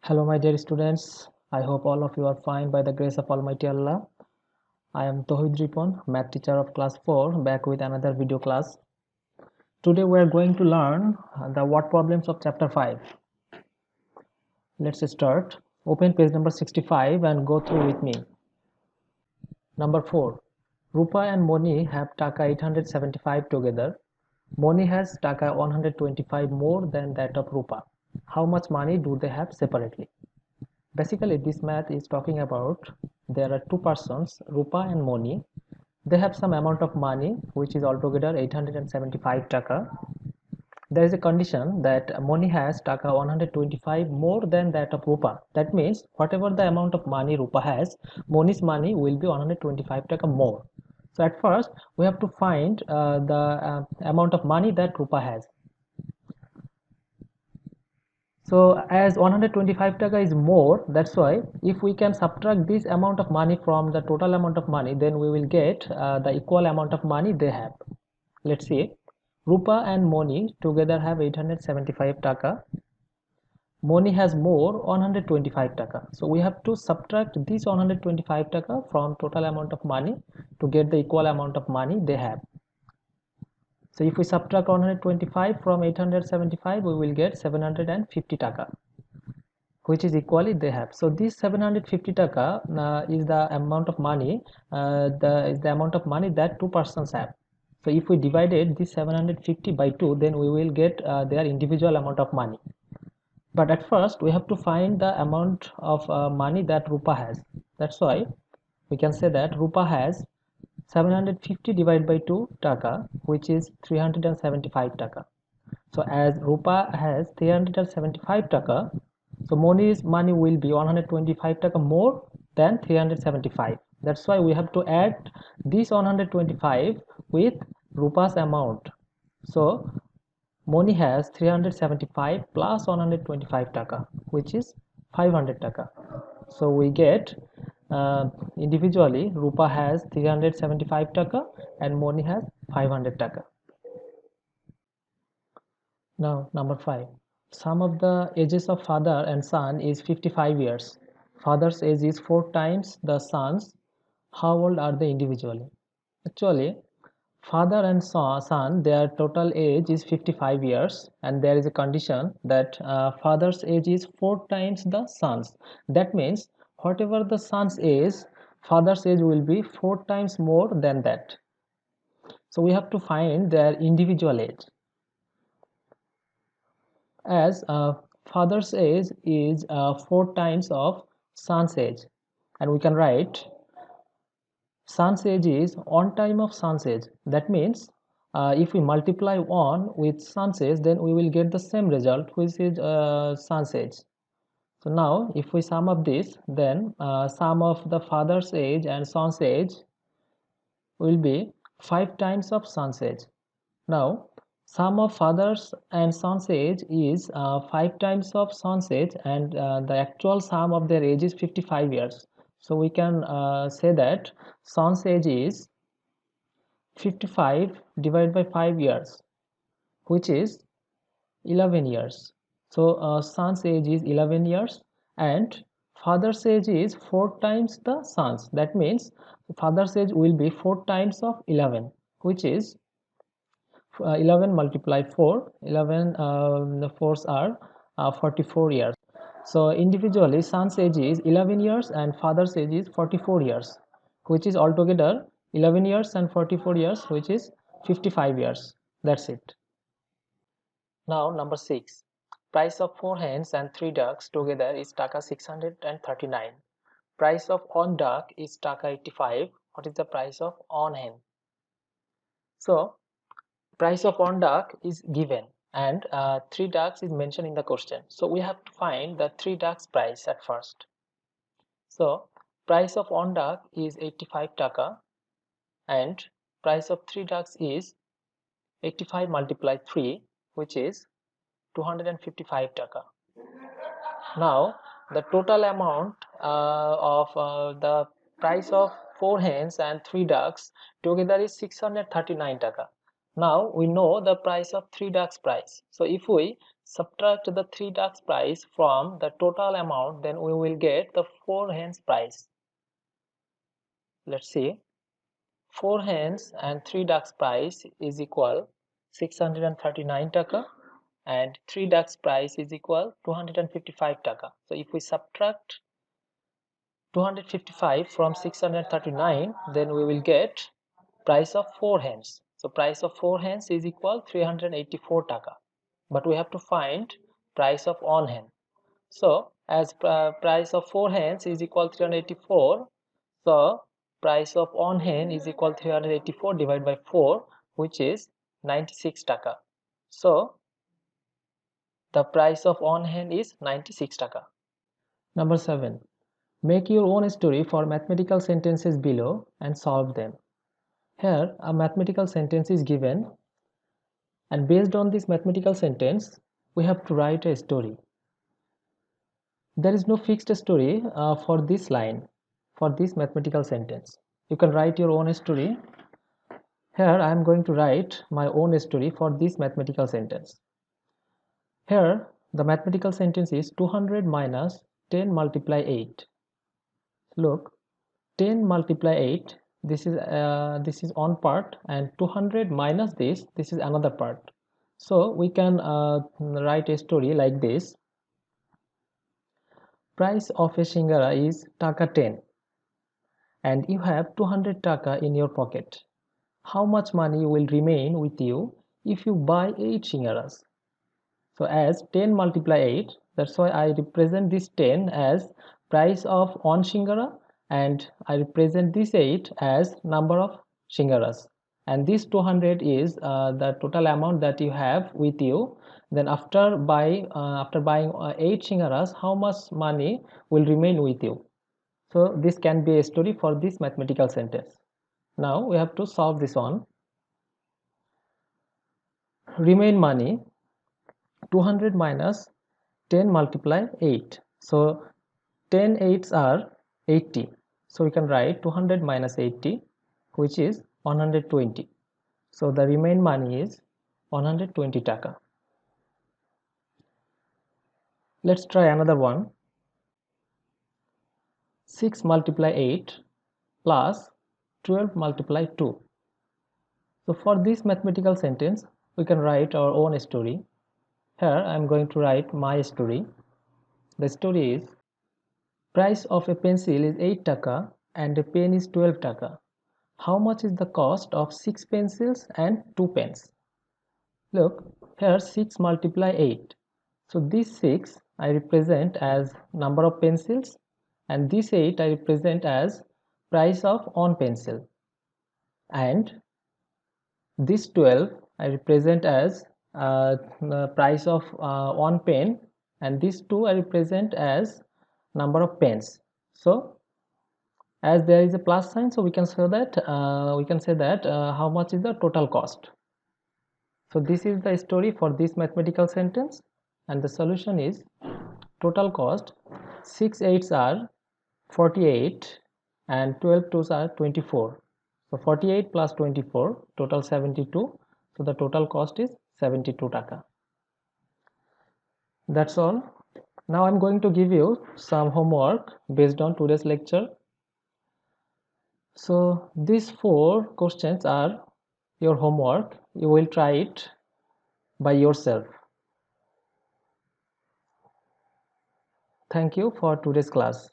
Hello, my dear students. I hope all of you are fine by the grace of Almighty Allah. I am Tohid Ripon, math teacher of class 4, back with another video class. Today we are going to learn the word problems of chapter 5. Let's start. Open page number 65 and go through with me. Number 4. Rupa and Moni have Taka 875 together. Moni has Taka 125 more than that of Rupa. How much money do they have separately? Basically, this math is talking about there are two persons, Rupa and Moni. They have some amount of money which is altogether 875 taka. There is a condition that Moni has taka 125 more than that of Rupa. That means whatever the amount of money Rupa has, Moni's money will be 125 taka more. So at first we have to find the amount of money that Rupa has. So as 125 taka is more, that's why if we can subtract this amount of money from the total amount of money, then we will get the equal amount of money they have. Let's see. Rupa and Moni together have 875 taka. Moni has more 125 taka. So we have to subtract this 125 taka from total amount of money to get the equal amount of money they have. So if we subtract 125 from 875, we will get 750 taka, which is equally they have. So this 750 taka is the amount of money, the amount of money that two persons have. So if we divided this 750 by 2, then we will get their individual amount of money. But at first we have to find the amount of money that Rupa has. That's why we can say that Rupa has 750 divided by 2 taka, which is 375 taka. So as Rupa has 375 taka, so Moni's money will be 125 taka more than 375. That's why we have to add this 125 with Rupa's amount. So Moni has 375 plus 125 taka, which is 500 taka. So we get individually Rupa has 375 taka and Moni has 500 taka. Now number 5. Sum of the ages of father and son is 55 years. Father's age is 4 times the son's. How old are they individually? Actually, father and son, their total age is 55 years, and there is a condition that father's age is 4 times the son's. That means whatever the son's age, father's age will be 4 times more than that. So we have to find their individual age. As father's age is 4 times of son's age, and we can write son's age is 1 time of son's age. That means if we multiply 1 with son's age, then we will get the same result, which is son's age. So now if we sum up this, then sum of the father's age and son's age will be 5 times of son's age. Now sum of father's and son's age is 5 times of son's age, and the actual sum of their age is 55 years. So we can say that son's age is 55 divided by 5 years, which is 11 years. So son's age is 11 years and father's age is 4 times the son's. That means father's age will be 4 times of 11, which is 11 multiply 4, 11 the 4s are 44 years. So individually son's age is 11 years and father's age is 44 years, which is altogether 11 years and 44 years, which is 55 years. That's it. Now number 6. Price of 4 hens and 3 ducks together is taka 639. Price of 1 duck is taka 85. What is the price of 1 hen? So price of 1 duck is given and 3 ducks is mentioned in the question. So we have to find the 3 ducks price at first. So price of 1 duck is 85 taka and price of 3 ducks is 85 multiplied 3, which is 255 taka. Now the total amount of the price of 4 hens and 3 ducks together is 639 taka. Now we know the price of 3 ducks price. So if we subtract the 3 ducks price from the total amount, then we will get the 4 hens price. Let's see. 4 hens and 3 ducks price is equal 639 taka, and 3 ducks price is equal 255 taka. So if we subtract 255 from 639, then we will get price of 4 hens. So price of 4 hens is equal 384 taka, but we have to find price of 1 hen. So as price of 4 hens is equal 384, so price of 1 hen is equal 384 divided by 4, which is 96 taka. So the price of 1 hen is 96 taka. Number 7. Make your own story for mathematical sentences below and solve them. Here a mathematical sentence is given, and based on this mathematical sentence we have to write a story. There is no fixed story for this line, for this mathematical sentence. You can write your own story. Here I am going to write my own story for this mathematical sentence. Here the mathematical sentence is 200 minus 10 multiply 8. Look, 10 multiply 8, this is one part, and 200 minus this is another part. So we can write a story like this. Price of a singara is taka 10, and you have 200 taka in your pocket. How much money will remain with you if you buy 8 singaras? So as 10 multiply 8, that's why I represent this 10 as price of 1 singara, and I represent this 8 as number of singaras, and this 200 is the total amount that you have with you. Then after buying 8 singaras, how much money will remain with you? So this can be a story for this mathematical sentence. Now we have to solve this one. Remain money, 200 minus 10 multiply 8. So 10 8s are 80. So we can write 200 minus 80, which is 120. So the remain money is 120 taka. Let's try another one. 6 multiply 8 plus 12 multiply 2. So for this mathematical sentence we can write our own story. Here I am going to write my story. The story is, price of a pencil is 8 taka and a pen is 12 taka. How much is the cost of 6 pencils and 2 pens? Look, here 6 multiply 8. So this 6 I represent as number of pencils, and this 8 I represent as price of 1 pencil, and this 12 I represent as the price of 1 pen, and this 2 I represent as number of pens. So as there is a plus sign, so we can say that how much is the total cost. So this is the story for this mathematical sentence, and the solution is total cost 6 8s are 48 and 12 2s are 24. So 48 plus 24, total 72. So the total cost is 72 taka. That's all. Now I'm going to give you some homework based on today's lecture. So these 4 questions are your homework. You will try it by yourself. Thank you for today's class.